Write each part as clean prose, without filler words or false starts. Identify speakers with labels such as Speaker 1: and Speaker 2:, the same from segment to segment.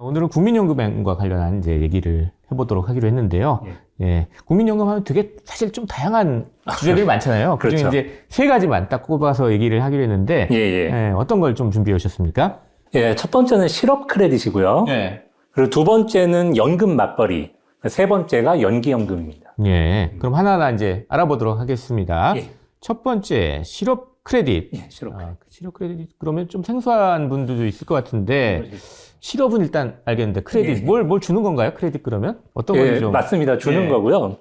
Speaker 1: 오늘은 국민연금과 관련한 이제 얘기를 해보도록 하기로 했는데요. 예, 국민연금 하면 되게 사실 좀 다양한 주제들이 많잖아요. 그중에
Speaker 2: 그렇죠.
Speaker 1: 이제 세 가지만 딱 꼽아서 얘기를 하기로 했는데, 예, 어떤 걸 좀 준비해 오셨습니까?
Speaker 2: 예, 첫 번째는 실업 크레딧이고요.
Speaker 1: 예.
Speaker 2: 그리고 두 번째는 연금 맞벌이. 세 번째가 연기연금입니다.
Speaker 1: 예, 그럼 하나하나 이제 알아보도록 하겠습니다.
Speaker 2: 예.
Speaker 1: 첫 번째, 실업 크레딧.
Speaker 2: 예, 실업 크레딧.
Speaker 1: 실업 크레딧 그러면 좀 생소한 분들도 있을 것 같은데, 실업은 일단 알겠는데 크레딧 뭘 주는 건가요? 크레딧 그러면 어떤 건지 좀.
Speaker 2: 맞습니다. 주는 거고요.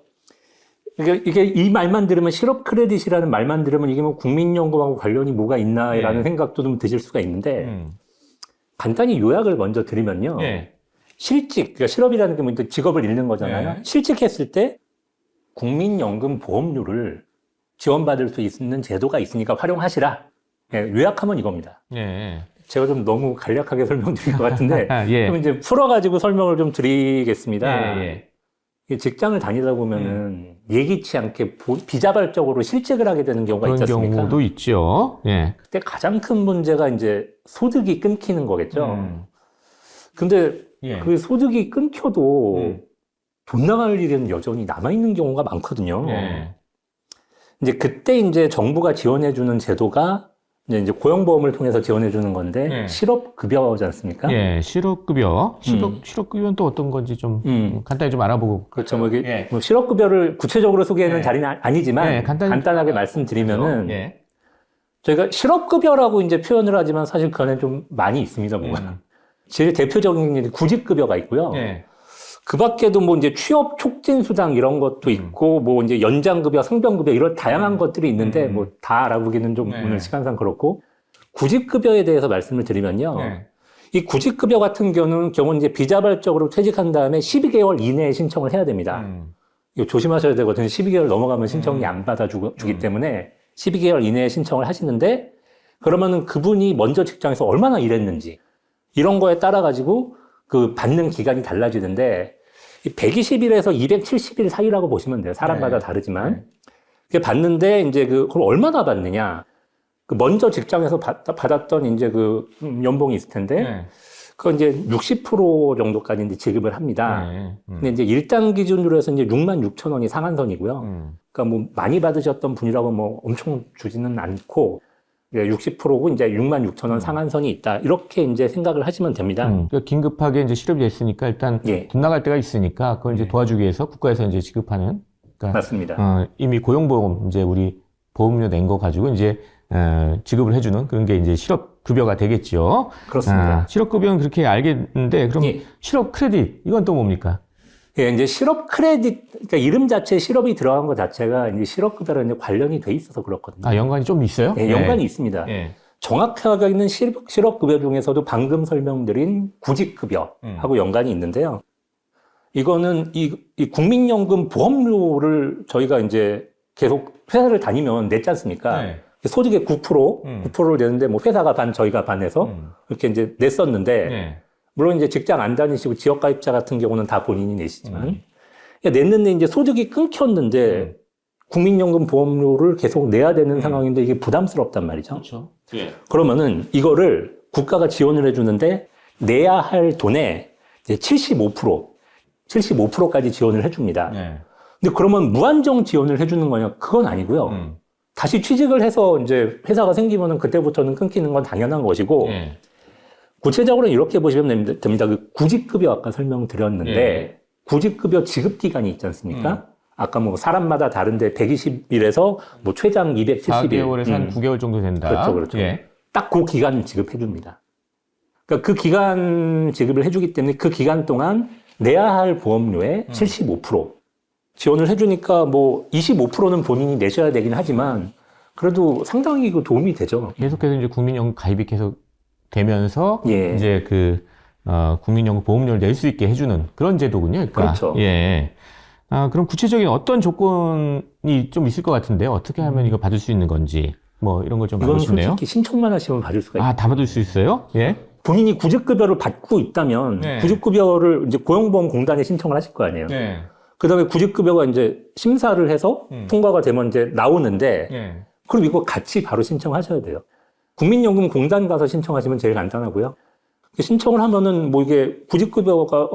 Speaker 2: 이게 이 말만 들으면 실업 크레딧이라는 말만 들으면 이게 뭐 국민연금하고 관련이 뭐가 있나라는 생각도 좀 드실 수가 있는데 간단히 요약을 먼저 드리면요. 실직, 그러니까 실업이라는 게 뭐 직업을 잃는 거잖아요. 실직했을 때 국민연금 보험료를 지원받을 수 있는 제도가 있으니까 활용하시라. 요약하면 이겁니다. 제가 좀 너무 간략하게 설명드린 것 같은데 좀 이제 풀어가지고 설명을 좀 드리겠습니다. 직장을 다니다 보면은 예기치 않게 비자발적으로 실직을 하게 되는 경우가 있지 않습니까?
Speaker 1: 그런 경우도 있죠.
Speaker 2: 그때 가장 큰 문제가 이제 소득이 끊기는 거겠죠. 근데 그 소득이 끊겨도 돈 나갈 일은 여전히 남아있는 경우가 많거든요. 이제 그때 이제 정부가 지원해주는 제도가 이제 고용보험을 통해서 지원해주는 건데 실업급여지 않습니까?
Speaker 1: 실업급여. 실업급여는 또 어떤 건지 좀 간단히 좀 알아보고.
Speaker 2: 그렇죠. 뭐 이게 뭐 실업급여를 구체적으로 소개하는 자리는 아니지만 간단하게 말씀드리면은 저희가 실업급여라고 이제 표현을 하지만 사실 그 안에 좀 많이 있습니다. 뭐가. 제일 대표적인 게 구직급여가 있고요. 그 밖에도 뭐 이제 취업 촉진 수당 이런 것도 있고 뭐 이제 연장급여, 성병급여 이런 다양한 것들이 있는데 뭐 다 알아보기는 좀 오늘 시간상 그렇고 구직급여에 대해서 말씀을 드리면요. 이 구직급여 같은 경우는 이제 비자발적으로 퇴직한 다음에 12개월 이내에 신청을 해야 됩니다. 이거 조심하셔야 되거든요. 12개월 넘어가면 신청이 안 받아주기 때문에 12개월 이내에 신청을 하시는데 그러면은 그분이 먼저 직장에서 얼마나 일했는지 이런 거에 따라 가지고 그 받는 기간이 달라지는데 120일에서 270일 사이라고 보시면 돼요. 사람마다 다르지만. 받는데 이제 그걸 얼마나 받느냐. 먼저 직장에서 받았던 이제 그 연봉이 있을 텐데 그건 이제 60% 정도까지 이제 지급을 합니다. 근데 이제 일당 기준으로 해서 이제 66,000원이 상한선이고요. 그러니까 뭐 많이 받으셨던 분이라고 뭐 엄청 주지는 않고 60%고 이제 66,000원 상한선이 있다. 이렇게 이제 생각을 하시면 됩니다.
Speaker 1: 그러니까 긴급하게 이제 실업이 됐으니까 일단 돈 나갈 때가 있으니까 그걸 이제 도와주기 위해서 국가에서 이제 지급하는. 그러니까
Speaker 2: 맞습니다.
Speaker 1: 이미 고용보험 이제 우리 보험료 낸 거 가지고 이제 지급을 해주는 그런 게 이제 실업급여가 되겠죠.
Speaker 2: 그렇습니다.
Speaker 1: 실업급여는 그렇게 알겠는데 그럼 실업 크레딧 이건 또 뭡니까?
Speaker 2: 이제 실업 크레딧, 그러니까 이름 자체에 실업이 들어간 것 자체가 이제 실업급여랑 이제 관련이 돼 있어서 그렇거든요.
Speaker 1: 연관이 좀 있어요?
Speaker 2: 연관이 있습니다. 정확하게 있는 실업급여 중에서도 방금 설명드린 구직급여하고 연관이 있는데요. 이거는 이 국민연금 보험료를 저희가 이제 계속 회사를 다니면 냈지 않습니까? 소득의 9%를 내는데 뭐 회사가 반, 저희가 반해서 이렇게 이제 냈었는데 물론 이제 직장 안 다니시고 지역가입자 같은 경우는 다 본인이 내시지만 냈는데 이제 소득이 끊겼는데 국민연금 보험료를 계속 내야 되는 상황인데 이게 부담스럽단 말이죠.
Speaker 1: 그렇죠.
Speaker 2: 그러면은 이거를 국가가 지원을 해주는데 내야 할 돈의 이제 75%까지 지원을 해줍니다. 근데 그러면 무한정 지원을 해주는 거냐? 그건 아니고요. 다시 취직을 해서 이제 회사가 생기면은 그때부터는 끊기는 건 당연한 것이고 구체적으로 이렇게 보시면 됩니다. 그 구직급여 아까 설명드렸는데 구직급여 지급기간이 있지 않습니까? 아까 뭐 사람마다 다른데 120일에서 뭐 최장 270일.
Speaker 1: 4개월에서 한 9개월 정도 된다.
Speaker 2: 그렇죠. 딱 그 기간 지급해 줍니다. 그러니까 그 기간 지급을 해주기 때문에 그 기간 동안 내야 할 보험료의 75% 지원을 해주니까 뭐 25%는 본인이 내셔야 되긴 하지만 그래도 상당히 그 도움이 되죠.
Speaker 1: 계속해서 이제 국민연금 가입이 계속 되면서 이제 국민연금 보험료를 낼 수 있게 해주는 그런 제도군요. 그러니까.
Speaker 2: 그렇죠.
Speaker 1: 그럼 구체적인 어떤 조건이 좀 있을 것 같은데 어떻게 하면 이거 받을 수 있는 건지 뭐 이런 걸 좀 알고 싶네요.
Speaker 2: 이건 솔직히 신청만 하시면 받을 수가 있어요.
Speaker 1: 다 받을 수 있어요?
Speaker 2: 본인이 구직급여를 받고 있다면 구직급여를 이제 고용보험공단에 신청을 하실 거 아니에요. 그다음에 구직급여가 이제 심사를 해서 통과가 되면 이제 나오는데 그럼 이거 같이 바로 신청하셔야 돼요. 국민연금공단 가서 신청하시면 제일 간단하고요. 신청을 하면은 뭐 이게 구직급여가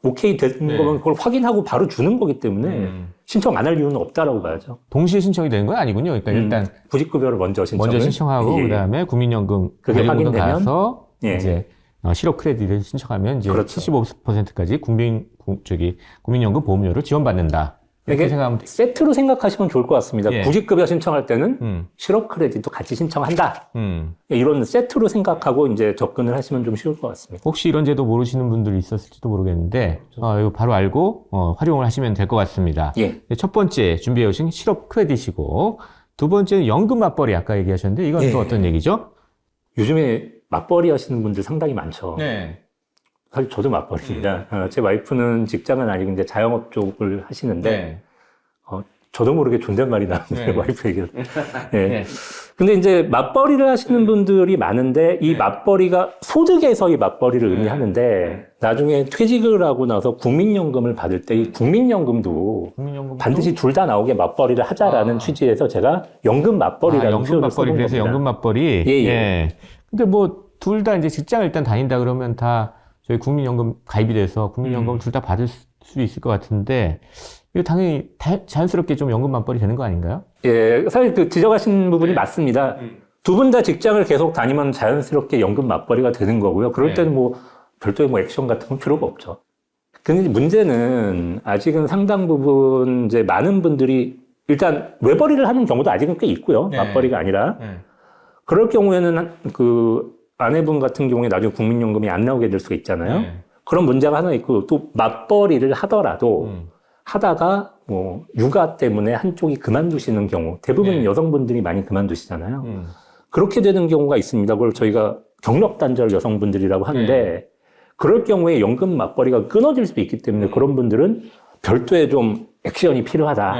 Speaker 2: 오케이 되는 거면 그걸 확인하고 바로 주는 거기 때문에 신청 안 할 이유는 없다라고 봐야죠.
Speaker 1: 동시에 신청이 되는 건 아니군요. 그러니까 일단
Speaker 2: 구직급여를 먼저
Speaker 1: 신청하고 그다음에 국민연금
Speaker 2: 그게 확인되면
Speaker 1: 가서 이제 실업 크레딧을 신청하면 이제
Speaker 2: 그렇죠.
Speaker 1: 75%까지 국민연금 보험료를 지원받는다. 이렇게 생각하면
Speaker 2: 세트로 생각하시면 좋을 것 같습니다. 구직급여 신청할 때는 실업 크레딧도 같이 신청한다. 이런 세트로 생각하고 이제 접근을 하시면 좀 쉬울 것 같습니다.
Speaker 1: 혹시 이런 제도 모르시는 분들이 있었을지도 모르겠는데 이거 바로 알고 활용을 하시면 될 것 같습니다. 첫 번째 준비해 오신 실업 크레딧이고 두 번째는 연금 맞벌이 아까 얘기하셨는데 이건 또 어떤 얘기죠?
Speaker 2: 요즘에 맞벌이 하시는 분들 상당히 많죠. 사실 저도 맞벌이입니다. 제 와이프는 직장은 아니고 이제 자영업 쪽을 하시는데 저도 모르게 존댓말이 나는데 와이프 얘기를. 근데 이제 맞벌이를 하시는 분들이 많은데 이 맞벌이가 소득에서 이 맞벌이를 의미하는데 나중에 퇴직을 하고 나서 국민연금을 받을 때 이 국민연금도 반드시 둘 다 나오게 맞벌이를 하자라는 취지에서 제가 연금 맞벌이라는
Speaker 1: 연금
Speaker 2: 표현을
Speaker 1: 맞벌이 그래서
Speaker 2: 겁니다.
Speaker 1: 연금 맞벌이. 근데 뭐 둘 다 이제 직장을 일단 다닌다 그러면 다 저희 국민연금 가입이 돼서 국민연금을 둘 다 받을 수 있을 것 같은데 이거 당연히 자연스럽게 좀 연금 맞벌이 되는 거 아닌가요?
Speaker 2: 사실 그 지적하신 부분이 맞습니다. 두 분 다 직장을 계속 다니면 자연스럽게 연금 맞벌이가 되는 거고요. 그럴 때는 뭐 별도의 뭐 액션 같은 건 필요가 없죠. 근데 문제는 아직은 상당 부분 이제 많은 분들이 일단 외벌이를 하는 경우도 아직은 꽤 있고요. 맞벌이가 아니라. 그럴 경우에는 그 아내분 같은 경우에 나중에 국민연금이 안 나오게 될 수가 있잖아요. 그런 문제가 하나 있고 또 맞벌이를 하더라도 하다가 뭐 육아 때문에 한쪽이 그만두시는 경우 대부분 여성분들이 많이 그만두시잖아요. 그렇게 되는 경우가 있습니다. 그걸 저희가 경력단절 여성분들이라고 하는데 그럴 경우에 연금 맞벌이가 끊어질 수 있기 때문에 그런 분들은 별도의 좀 액션이 필요하다.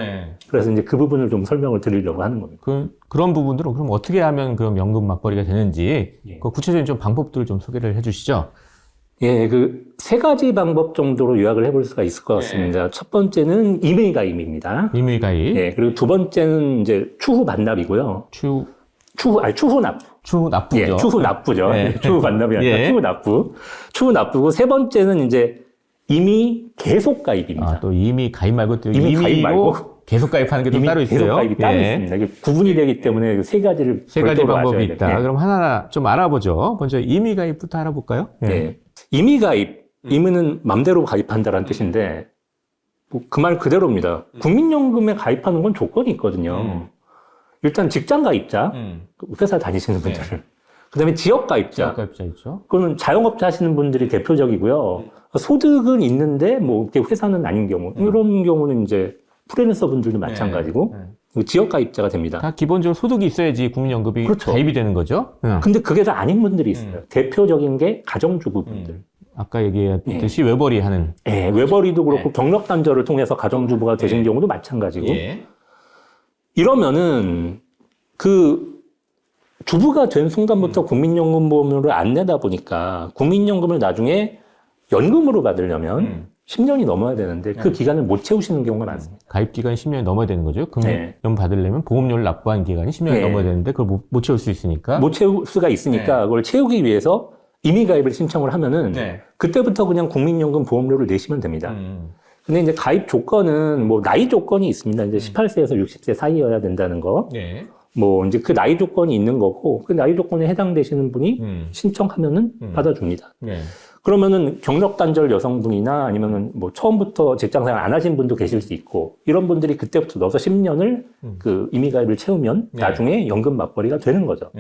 Speaker 2: 그래서 이제 그 부분을 좀 설명을 드리려고 하는 겁니다.
Speaker 1: 그런 부분들은 그럼 어떻게 하면 그럼 연금 맞벌이가 되는지 그 구체적인 좀 방법들을 좀 소개를 해주시죠.
Speaker 2: 그 세 가지 방법 정도로 요약을 해볼 수가 있을 것 같습니다. 첫 번째는 임의 가입입니다.
Speaker 1: 임의 가입.
Speaker 2: 그리고 두 번째는 이제 추후 반납이고요. 추후 납부.
Speaker 1: 추후 납부죠.
Speaker 2: 추후 납부죠. 추후 반납이 아니라 추후 납부. 추후 납부고 세 번째는 이제 임의 계속 가입입니다.
Speaker 1: 또 임의 가입 말고 또
Speaker 2: 임의 가입 말고
Speaker 1: 계속 가입하는 게 또 따로 있어요.
Speaker 2: 계속 가입이 따로 있습니다. 이게 구분이 되기 때문에 세 가지를
Speaker 1: 세 가지 방법이
Speaker 2: 아셔야
Speaker 1: 있다. 그럼 하나하나 좀 알아보죠. 먼저 임의 가입부터 알아볼까요?
Speaker 2: 임의 가입. 임의는 맘대로 가입한다라는 뜻인데 뭐 그 말 그대로입니다. 국민연금에 가입하는 건 조건이 있거든요. 일단 직장 가입자, 회사 다니시는 분들. 그다음에 지역 가입자.
Speaker 1: 있죠.
Speaker 2: 그거는 자영업자 하시는 분들이 대표적이고요. 소득은 있는데 뭐 이렇게 회사는 아닌 경우 이런 경우는 이제 프리랜서 분들도 마찬가지고 지역 가입자가 됩니다.
Speaker 1: 다 기본적으로 소득이 있어야지 국민연금이 가입이 되는 거죠.
Speaker 2: 근데 그게 다 아닌 분들이 있어요. 대표적인 게 가정주부 분들.
Speaker 1: 아까 얘기했듯이 외벌이 하는.
Speaker 2: 외벌이도 그렇고 경력 단절을 통해서 가정주부가 되신 경우도 마찬가지고. 이러면은 그 주부가 된 순간부터 국민연금 보험료를 안 내다 보니까 국민연금을 나중에 연금으로 받으려면 10년이 넘어야 되는데 그 기간을 못 채우시는 경우가 많습니다.
Speaker 1: 가입 기간이 10년이 넘어야 되는 거죠. 국민연금 받으려면 보험료를 납부한 기간이 10년이 넘어야 되는데 그걸 못 채울 수 있으니까.
Speaker 2: 못 채울 수가 있으니까 그걸 채우기 위해서 임의 가입을 신청을 하면은 그때부터 그냥 국민연금 보험료를 내시면 됩니다. 근데 이제 가입 조건은 뭐 나이 조건이 있습니다. 이제 18세에서 60세 사이여야 된다는 거. 뭐 이제 그 나이 조건이 있는 거고 그 나이 조건에 해당되시는 분이 신청하면은 받아줍니다. 그러면은 경력 단절 여성분이나 아니면은 뭐 처음부터 직장생활 안 하신 분도 계실 수 있고 이런 분들이 그때부터 넣어서 10년을 그 임의 가입을 채우면 나중에 연금 맞벌이가 되는 거죠.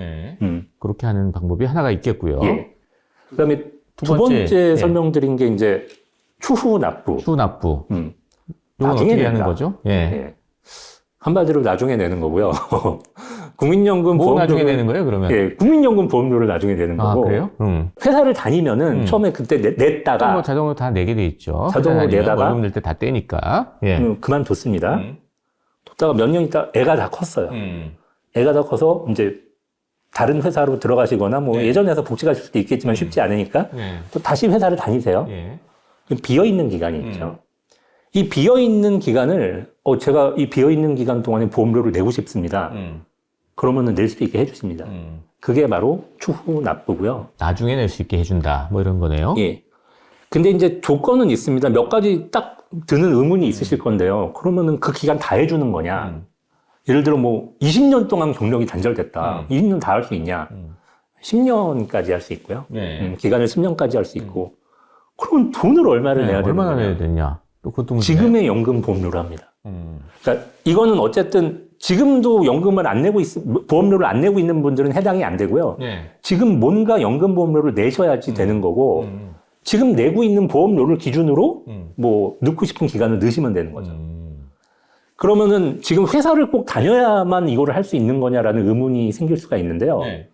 Speaker 1: 그렇게 하는 방법이 하나가 있겠고요.
Speaker 2: 그다음에 두 번째 설명드린 게 이제 추후 납부.
Speaker 1: 추후 납부.
Speaker 2: 나중에
Speaker 1: 어떻게 하는 거죠?
Speaker 2: 한마디로 나중에 내는 거고요. 국민연금
Speaker 1: 뭐
Speaker 2: 보험료를
Speaker 1: 나중에 내는 거예요, 그러면?
Speaker 2: 국민연금 보험료를 나중에 내는 거고.
Speaker 1: 그래요?
Speaker 2: 회사를 다니면은 처음에 그때 냈다가
Speaker 1: 뭐 자동으로 다 내게 돼 있죠.
Speaker 2: 자동으로 내다가
Speaker 1: 월급 낼 때 다 떼니까.
Speaker 2: 그만뒀습니다. 뒀다가 몇 년 있다 애가 다 컸어요. 애가 다 커서 이제 다른 회사로 들어가시거나 뭐 예전에서 복직하실 수도 있겠지만 쉽지 않으니까 또 다시 회사를 다니세요. 비어있는 기간이 있죠. 이 비어있는 기간을 제가 이 비어있는 기간 동안에 보험료를 내고 싶습니다. 그러면은 낼 수 있게 해주십니다. 그게 바로 추후 납부고요.
Speaker 1: 나중에 낼 수 있게 해준다. 뭐 이런 거네요.
Speaker 2: 예. 근데 이제 조건은 있습니다. 몇 가지 딱 드는 의문이 있으실 건데요. 그러면은 그 기간 다 해주는 거냐? 예를 들어 뭐 20년 동안 경력이 단절됐다. 20년 다 할 수 있냐? 10년까지 할 수 있고요.
Speaker 1: 네.
Speaker 2: 기간을 10년까지 할 수 있고. 그러면 돈을 얼마를 내야 되냐?
Speaker 1: 얼마나 내야 되냐? 또 그것도
Speaker 2: 지금의 연금 보험료로 합니다. 그러니까 이거는 어쨌든 지금도 연금을 안 내고 보험료를 안 내고 있는 분들은 해당이 안 되고요.
Speaker 1: 네.
Speaker 2: 지금 뭔가 연금 보험료를 내셔야지 되는 거고 지금 내고 있는 보험료를 기준으로 뭐 넣고 싶은 기간을 넣으시면 되는 거죠. 그러면은 지금 회사를 꼭 다녀야만 이거를 할 수 있는 거냐라는 의문이 생길 수가 있는데요.
Speaker 1: 네.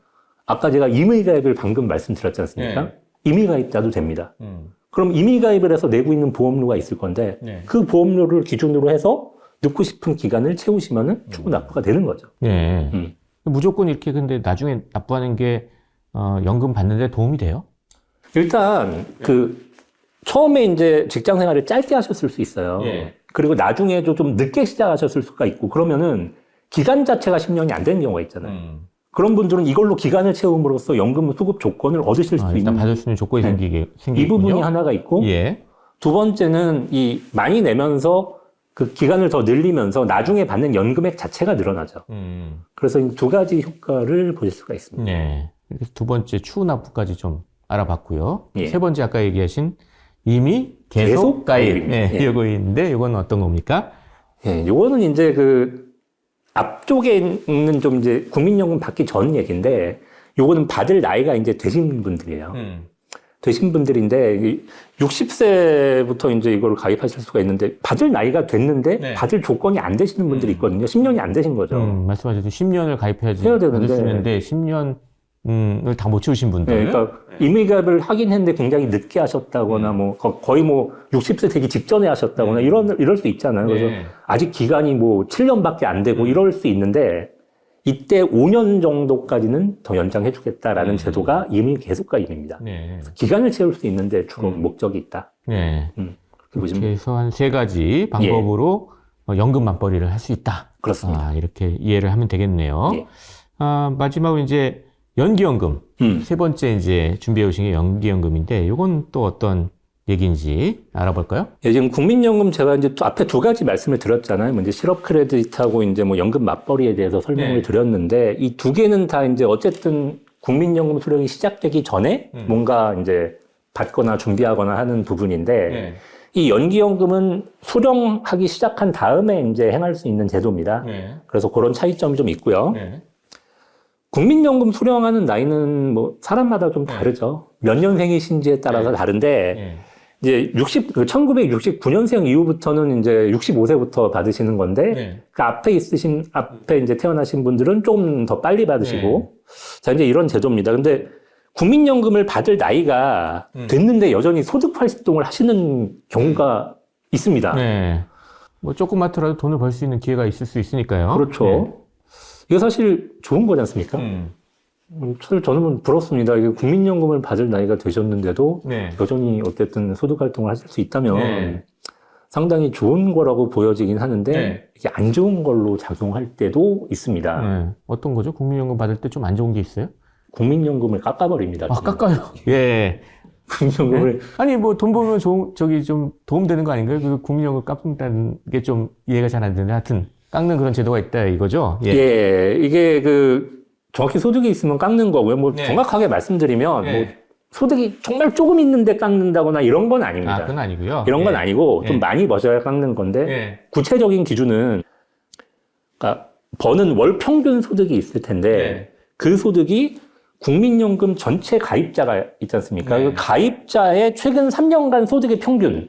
Speaker 2: 아까 제가 임의가입을 방금 말씀드렸지 않습니까?
Speaker 1: 네.
Speaker 2: 임의가입자도 됩니다. 그럼 임의가입을 해서 내고 있는 보험료가 있을 건데
Speaker 1: 네.
Speaker 2: 그 보험료를 기준으로 해서 넣고 싶은 기간을 채우시면은 추후 납부가 되는 거죠.
Speaker 1: 네. 무조건 이렇게 근데 나중에 납부하는 게 연금 받는데 도움이 돼요?
Speaker 2: 일단 처음에 이제 직장 생활을 짧게 하셨을 수 있어요.
Speaker 1: 예.
Speaker 2: 그리고 나중에도 좀 늦게 시작하셨을 수가 있고 그러면은 기간 자체가 10년이 안 되는 경우가 있잖아요. 그런 분들은 이걸로 기간을 채움으로써 연금 수급 조건을 얻으실 수
Speaker 1: 일단
Speaker 2: 있는
Speaker 1: 받을 수 있는 조건이 생기게
Speaker 2: 이 부분이 하나가 있고
Speaker 1: 예.
Speaker 2: 두 번째는 이 많이 내면서 그 기간을 더 늘리면서 나중에 받는 연금액 자체가 늘어나죠. 그래서 이 두 가지 효과를 보실 수가 있습니다.
Speaker 1: 네. 그래서 두 번째 추후 납부까지 좀 알아봤고요.
Speaker 2: 예.
Speaker 1: 세 번째 아까 얘기하신 이미 계속 가입. 네.
Speaker 2: 예.
Speaker 1: 이거 있는데 이건 어떤 겁니까?
Speaker 2: 예, 요거는 이제 앞쪽에 있는 좀 이제 국민연금 받기 전 얘기인데 요거는 받을 나이가 이제 되신 분들이에요. 되신 분들인데 60세부터 이제 이걸 가입하실 수가 있는데 받을 나이가 됐는데
Speaker 1: 네.
Speaker 2: 받을 조건이 안 되시는 분들이 있거든요. 10년이 안 되신 거죠.
Speaker 1: 말씀하셨죠. 10년을 가입해야지
Speaker 2: 해야
Speaker 1: 받을 수
Speaker 2: 되는데.
Speaker 1: 있는데 10년을 다 못 채우신 분들.
Speaker 2: 네, 그러니까 임의가입을 하긴 했는데 굉장히 늦게 하셨다거나 뭐 거의 뭐 60세 되기 직전에 하셨다거나 이럴 수 있잖아요. 그래서
Speaker 1: 네.
Speaker 2: 아직 기간이 뭐 7년밖에 안 되고 이럴 수 있는데 이때 5년 정도까지는 더 연장해 주겠다라는 제도가 임의 계속가입입니다.
Speaker 1: 네.
Speaker 2: 기간을 채울 수 있는데 주로 목적이 있다.
Speaker 1: 네.
Speaker 2: 그렇게 보시면
Speaker 1: 이렇게 해서 한 세 가지 방법으로 연금 맞벌이를 할 수 있다.
Speaker 2: 그렇습니다.
Speaker 1: 이렇게 이해를 하면 되겠네요.
Speaker 2: 예.
Speaker 1: 마지막으로 이제 연기연금. 세 번째 이제 준비해 오신 게 연기연금인데 이건 또 어떤 얘기인지 알아볼까요?
Speaker 2: 예, 지금 국민연금 제가 이제 또 앞에 두 가지 말씀을 드렸잖아요. 뭐 이제 실업 크레딧하고 이제 뭐 연금 맞벌이에 대해서 설명을
Speaker 1: 네.
Speaker 2: 드렸는데 이 두 개는 다 이제 어쨌든 국민연금 수령이 시작되기 전에 뭔가 이제 받거나 준비하거나 하는 부분인데
Speaker 1: 네.
Speaker 2: 이 연기연금은 수령하기 시작한 다음에 이제 행할 수 있는 제도입니다.
Speaker 1: 네.
Speaker 2: 그래서 그런 차이점이 좀 있고요.
Speaker 1: 네.
Speaker 2: 국민연금 수령하는 나이는 뭐 사람마다 좀 다르죠. 몇 년생이신지에 따라서 다른데
Speaker 1: 네.
Speaker 2: 이제 1969년생 이후부터는 이제 65세부터 받으시는 건데
Speaker 1: 네.
Speaker 2: 그 앞에 이제 태어나신 분들은 조금 더 빨리 받으시고 자 이제 이런 제도입니다. 근데 국민연금을 받을 나이가 됐는데 여전히 소득 활동을 하시는 경우가 있습니다.
Speaker 1: 네. 뭐 조그맣더라도 돈을 벌 수 있는 기회가 있을 수 있으니까요.
Speaker 2: 그렇죠.
Speaker 1: 네.
Speaker 2: 이거 사실 좋은 거지 않습니까? 사실 저는 부럽습니다. 이게 국민연금을 받을 나이가 되셨는데도
Speaker 1: 네.
Speaker 2: 여전히 어쨌든 소득 활동을 하실 수 있다면
Speaker 1: 네.
Speaker 2: 상당히 좋은 거라고 보여지긴 하는데
Speaker 1: 네.
Speaker 2: 이게 안 좋은 걸로 작용할 때도 있습니다.
Speaker 1: 네. 어떤 거죠? 국민연금 받을 때 좀 안 좋은 게 있어요?
Speaker 2: 국민연금을 깎아버립니다.
Speaker 1: 깎아요? 예.
Speaker 2: 국민연금을
Speaker 1: 아니, 뭐, 돈 벌면 좀 도움되는 거 아닌가요? 그 국민연금 깎는다는 게 좀 이해가 잘 안 되는데, 하여튼, 깎는 그런 제도가 있다, 이거죠?
Speaker 2: 예, 이게 정확히 소득이 있으면 깎는 거고요. 뭐,
Speaker 1: 네.
Speaker 2: 정확하게 말씀드리면,
Speaker 1: 네.
Speaker 2: 뭐, 소득이 정말 조금 있는데 깎는다거나 이런 건 아닙니다.
Speaker 1: 그건 아니고요.
Speaker 2: 이런 건
Speaker 1: 예.
Speaker 2: 아니고, 좀
Speaker 1: 예.
Speaker 2: 많이 버셔야 깎는 건데,
Speaker 1: 예.
Speaker 2: 구체적인 기준은, 그러니까, 버는 월 평균 소득이 있을 텐데,
Speaker 1: 네.
Speaker 2: 그 소득이 국민연금 전체 가입자가 있지 않습니까?
Speaker 1: 네.
Speaker 2: 그 가입자의 최근 3년간 소득의 평균.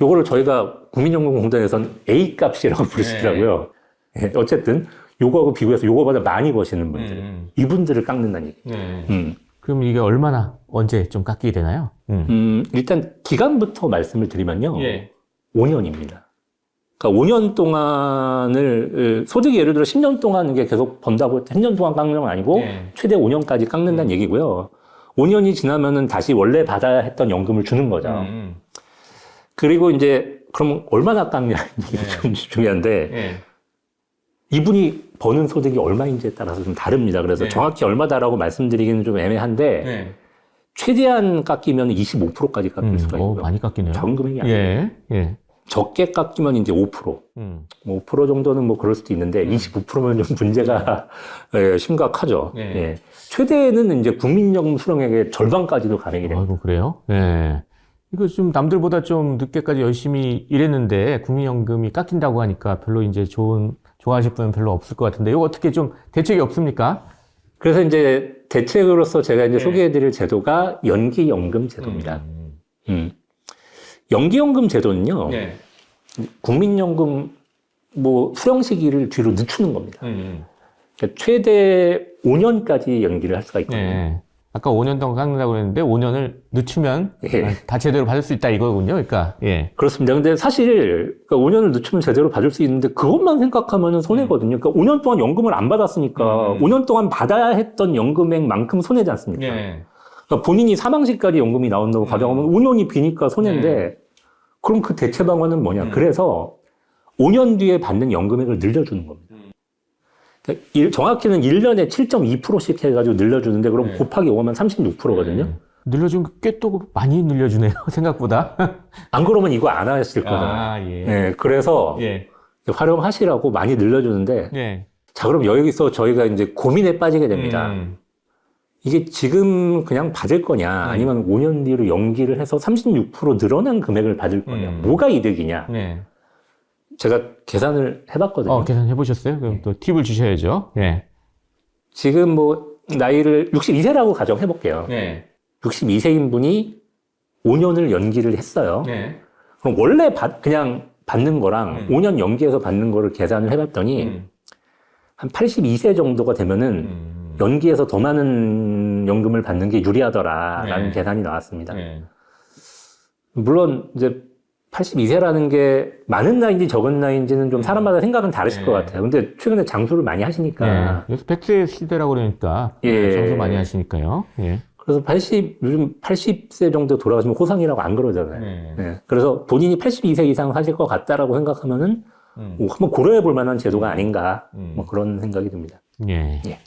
Speaker 2: 요거를 저희가 국민연금공단에서는 A값이라고 부르시더라고요. 예, 어쨌든 요거하고 비교해서 요거보다 많이 버시는 분들. 이분들을 깎는다는 얘기.
Speaker 1: 네. 그럼 이게 언제 좀 깎이게 되나요?
Speaker 2: 일단 기간부터 말씀을 드리면요.
Speaker 1: 예.
Speaker 2: 5년입니다. 그러니까 5년 동안을 소득이 예를 들어 10년 동안 이게 계속 번다고 10년 동안 깎는 건 아니고
Speaker 1: 네.
Speaker 2: 최대 5년까지 깎는다는 얘기고요. 5년이 지나면은 다시 원래 받아야 했던 연금을 주는 거죠. 그리고 이제 그럼 얼마나 깎냐는 게 좀 중요한데
Speaker 1: 예.
Speaker 2: 이분이 버는 소득이 얼마인지에 따라서 좀 다릅니다. 그래서
Speaker 1: 네.
Speaker 2: 정확히 얼마다라고 말씀드리기는 좀 애매한데
Speaker 1: 네.
Speaker 2: 최대한 깎이면 25%까지 깎일 수가 있고요.
Speaker 1: 많이 깎이네요.
Speaker 2: 작은 금액이 아니에요.
Speaker 1: 예. 예.
Speaker 2: 적게 깎이면 이제 5%. 5% 정도는 뭐 그럴 수도 있는데 29%면 좀 문제가 예, 심각하죠.
Speaker 1: 네.
Speaker 2: 예. 최대는 이제 국민연금 수령액의 절반까지도 감액이 됩니다.
Speaker 1: 아이고, 그래요? 예. 이거 좀 남들보다 좀 늦게까지 열심히 일했는데 국민연금이 깎인다고 하니까 별로 이제 좋아하실 분은 별로 없을 것 같은데 이거 어떻게 좀 대책이 없습니까?
Speaker 2: 그래서 이제 대책으로서 제가 이제
Speaker 1: 네.
Speaker 2: 소개해드릴 제도가 연기연금 제도입니다. 연기연금 제도는요,
Speaker 1: 네.
Speaker 2: 국민연금 뭐 수령 시기를 뒤로 늦추는 겁니다. 그러니까 최대 5년까지 연기를 할 수가 있거든요.
Speaker 1: 네. 아까 5년 동안 깎는다고 그랬는데 5년을 늦추면
Speaker 2: 예.
Speaker 1: 다 제대로 받을 수 있다 이거군요. 그러니까 예.
Speaker 2: 그렇습니다. 근데 사실 그러니까 5년을 늦추면 제대로 받을 수 있는데 그것만 생각하면 손해거든요. 그러니까 5년 동안 연금을 안 받았으니까 5년 동안 받아야 했던 연금액만큼 손해지 않습니까?
Speaker 1: 예.
Speaker 2: 그러니까 본인이 사망 시까지 연금이 나온다고 가정하면 5년이 비니까 손해인데 그럼 그 대체 방안은 뭐냐? 그래서 5년 뒤에 받는 연금액을 늘려주는 겁니다. 그러니까 정확히는 1년에 7.2%씩 해가지고 늘려주는데 그럼 곱하기 5하면 36%거든요.
Speaker 1: 늘려준 꽤 또 많이 늘려주네요. 생각보다.
Speaker 2: 안 그러면 이거 안 하실 거잖아요.
Speaker 1: 아, 예.
Speaker 2: 예, 그래서
Speaker 1: 예.
Speaker 2: 활용하시라고 많이 늘려주는데
Speaker 1: 예.
Speaker 2: 자, 그럼 여기서 저희가 이제 고민에 빠지게 됩니다. 이게 지금 그냥 받을 거냐, 아니면 5년 뒤로 연기를 해서 36% 늘어난 금액을 받을 거냐, 뭐가 이득이냐.
Speaker 1: 네.
Speaker 2: 제가 계산을 해봤거든요.
Speaker 1: 계산해 보셨어요? 그럼 또 팁을 주셔야죠. 예.
Speaker 2: 지금 뭐, 나이를 62세라고 가정해볼게요.
Speaker 1: 네.
Speaker 2: 62세인 분이 5년을 연기를 했어요.
Speaker 1: 네.
Speaker 2: 그럼 원래 그냥 받는 거랑 5년 연기해서 받는 거를 계산을 해봤더니, 한 82세 정도가 되면은, 연기해서 더 많은 연금을 받는 게 유리하더라라는 계산이 나왔습니다. 물론 이제 82세라는 게 많은 나이인지 적은 나이인지는 좀 사람마다 생각은 다르실 것 같아요. 근데 최근에 장수를 많이 하시니까.
Speaker 1: 요새 100세 시대라고 그러니까 장수 많이 하시니까요. 예.
Speaker 2: 그래서 요즘 80세 정도 돌아가시면 호상이라고 안 그러잖아요. 예. 그래서 본인이 82세 이상 사실 것 같다라고 생각하면은 한번 고려해 볼 만한 제도가 아닌가 뭐 그런 생각이 듭니다.
Speaker 1: 예.
Speaker 2: 예.